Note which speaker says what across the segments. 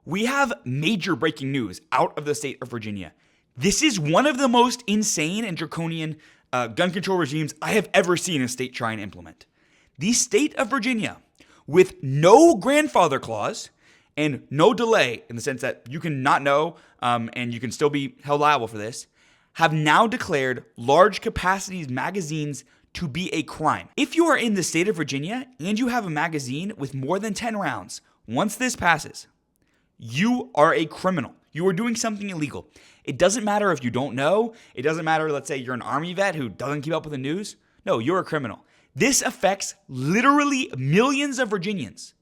Speaker 1: We have major breaking news out of the state of Virginia. This is one of the most insane and draconian gun control regimes I have ever seen a state try and implement. The state of Virginia, with no grandfather clause and no delay in the sense that you can not know and you can still be held liable for this, have now declared large capacity magazines to be a crime. If you are in the state of Virginia and you have a magazine with more than 10 rounds, once this passes, you are a criminal. You are doing something illegal. It doesn't matter if you don't know. It doesn't matter, let's say you're an army vet who doesn't keep up with the news. No, you're a criminal. This affects literally millions of Virginians.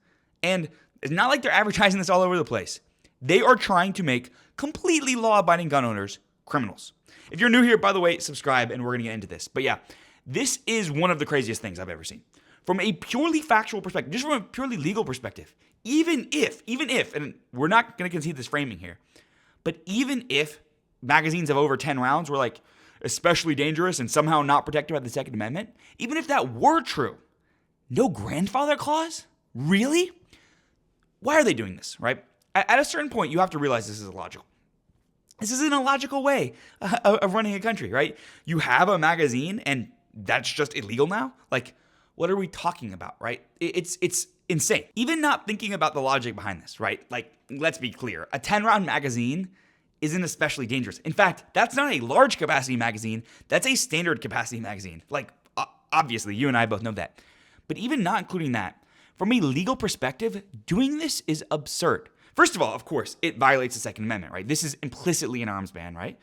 Speaker 1: And it's not like they're advertising this all over the place. They are trying to make completely law-abiding gun owners criminals. If you're new here, by the way, subscribe and we're going to get into this. But yeah, this is one of the craziest things I've ever seen. From a purely factual perspective, just from a purely legal perspective, even if, and we're not going to concede this framing here, but even if magazines of over 10 rounds were like especially dangerous and somehow not protected by the Second Amendment, even if that were true, no grandfather clause? Really? Why are they doing this, right? At a certain point, you have to realize this is illogical. This is an illogical way of running a country, right? You have a magazine and that's just illegal now? Like, what are we talking about, right? It's insane. Even not thinking about the logic behind this, right? Like, let's be clear. A 10-round magazine isn't especially dangerous. In fact, that's not a large capacity magazine. That's a standard capacity magazine. Like, obviously, you and I both know that. But even not including that, from a legal perspective, doing this is absurd. First of all, of course, it violates the Second Amendment, right? This is implicitly an arms ban, right?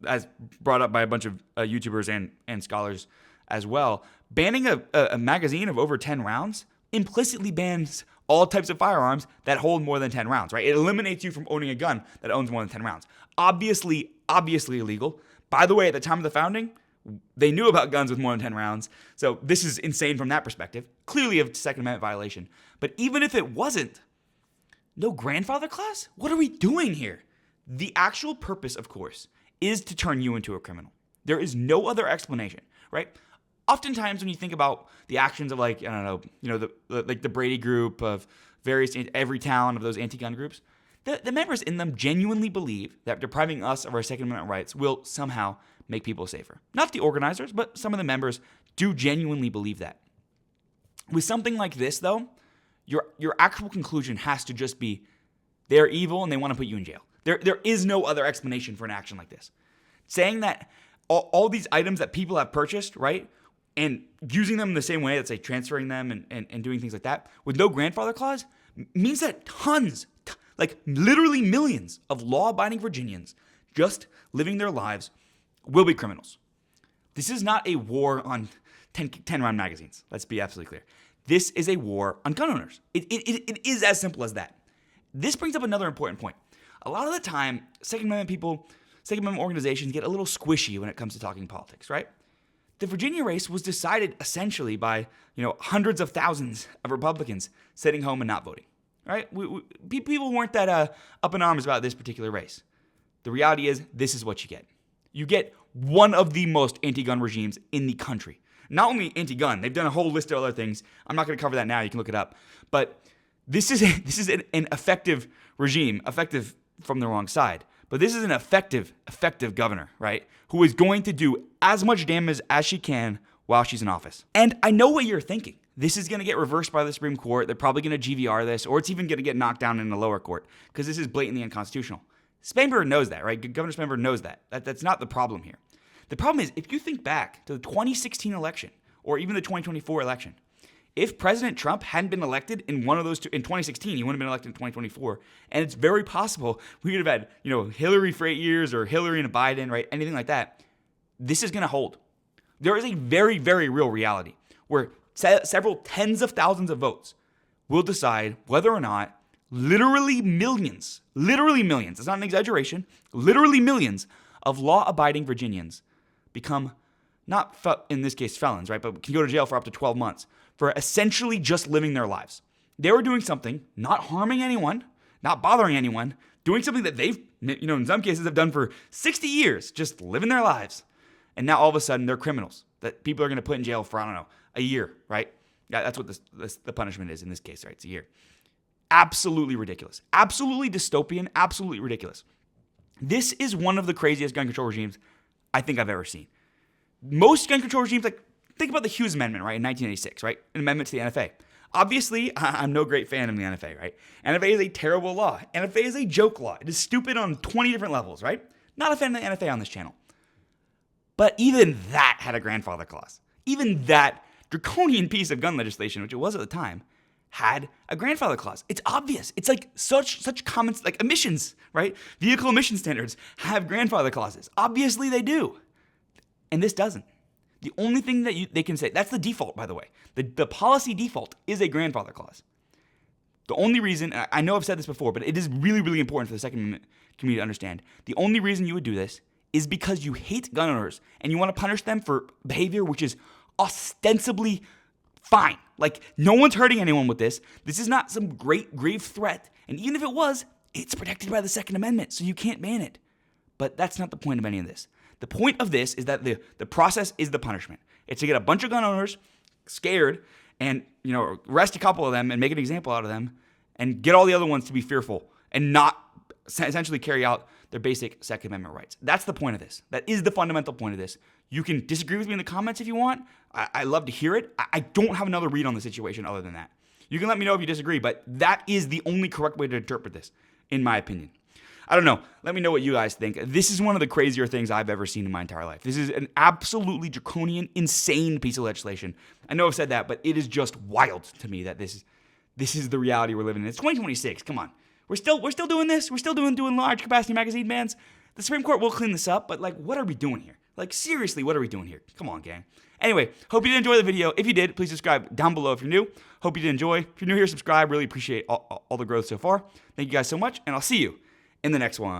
Speaker 1: As brought up by a bunch of YouTubers and scholars as well. Banning a magazine of over 10 rounds implicitly bans all types of firearms that hold more than 10 rounds, right? It eliminates you from owning a gun that owns more than 10 rounds. Obviously illegal. By the way, at the time of the founding, they knew about guns with more than 10 rounds. So this is insane from that perspective. Clearly a Second Amendment violation. But even if it wasn't, no grandfather clause? What are we doing here? The actual purpose, of course, is to turn you into a criminal. There is no other explanation, right? Oftentimes when you think about the actions of like, I don't know, the Brady group of every town of those anti-gun groups, the members in them genuinely believe that depriving us of our Second Amendment rights will somehow make people safer. Not the organizers, but some of the members do genuinely believe that. With something like this, though, your actual conclusion has to just be they're evil and they want to put you in jail. There is no other explanation for an action like this. Saying that all these items that people have purchased, right, and using them in the same way, let's say transferring them and doing things like that, with no grandfather clause, means that tons, like literally millions of law-abiding Virginians just living their lives will be criminals. This is not a war on 10-round magazines. Let's be absolutely clear. This is a war on gun owners. It is as simple as that. This brings up another important point. A lot of the time, Second Amendment people, Second Amendment organizations get a little squishy when it comes to talking politics, right? The Virginia race was decided essentially by, hundreds of thousands of Republicans sitting home and not voting, right? People weren't that up in arms about this particular race. The reality is, this is what you get. You get one of the most anti-gun regimes in the country. Not only anti-gun, they've done a whole list of other things. I'm not going to cover that now. You can look it up. But this is an effective regime, effective from the wrong side. But this is an effective governor, right? Who is going to do as much damage as she can while she's in office. And I know what you're thinking. This is going to get reversed by the Supreme Court. They're probably going to GVR this, or it's even going to get knocked down in the lower court because this is blatantly unconstitutional. Spanberg knows that, right? Governor Spanberg knows that. That's not the problem here. The problem is, if you think back to the 2016 election, or even the 2024 election, if President Trump hadn't been elected in one of those two, in 2016, he wouldn't have been elected in 2024. And it's very possible we could have had, Hillary for 8 years or Hillary and Biden, right? Anything like that. This is going to hold. There is a very, very real reality where several tens of thousands of votes will decide whether or not literally millions, it's not an exaggeration, literally millions of law-abiding Virginians become, not in this case felons, right, but can go to jail for up to 12 months for essentially just living their lives. They were doing something, not harming anyone, not bothering anyone, doing something that they've, in some cases have done for 60 years, just living their lives. And now all of a sudden they're criminals that people are going to put in jail for, a year, right? Yeah, that's what the punishment is in this case, right? It's a year. Absolutely ridiculous. Absolutely dystopian. Absolutely ridiculous. This is one of the craziest gun control regimes I think I've ever seen. Most gun control regimes, like, think about the Hughes Amendment, right, in 1986, right? An amendment to the NFA. Obviously, I'm no great fan of the NFA, right? NFA is a terrible law. NFA is a joke law. It is stupid on 20 different levels, right? Not a fan of the NFA on this channel. But even that had a grandfather clause. Even that draconian piece of gun legislation, which it was at the time, had a grandfather clause. It's obvious. It's like such common, like emissions, right? Vehicle emission standards have grandfather clauses. Obviously they do. And this doesn't. The only thing that they can say, that's the default, by the way. The policy default is a grandfather clause. The only reason, I know I've said this before, but it is really, really important for the Second Amendment community to understand. The only reason you would do this is because you hate gun owners and you want to punish them for behavior which is ostensibly fine. Like, no one's hurting anyone with this. This is not some great grave threat. And even if it was, it's protected by the Second Amendment, so you can't ban it. But that's not the point of any of this. The point of this is that the process is the punishment. It's to get a bunch of gun owners scared and, arrest a couple of them and make an example out of them and get all the other ones to be fearful and not essentially carry out their basic Second Amendment rights. That's the point of this. That is the fundamental point of this. You can disagree with me in the comments if you want. I love to hear it. I don't have another read on the situation other than that. You can let me know if you disagree, but that is the only correct way to interpret this, in my opinion. I don't know. Let me know what you guys think. This is one of the crazier things I've ever seen in my entire life. This is an absolutely draconian, insane piece of legislation. I know I've said that, but it is just wild to me that this is the reality we're living in. It's 2026. Come on. We're still doing this. We're still doing large capacity magazine bans. The Supreme Court will clean this up, but what are we doing here? Seriously, what are we doing here? Come on, gang. Anyway, hope you did enjoy the video. If you did, please subscribe down below if you're new. Hope you did enjoy. If you're new here, subscribe. Really appreciate all the growth so far. Thank you guys so much, and I'll see you in the next one.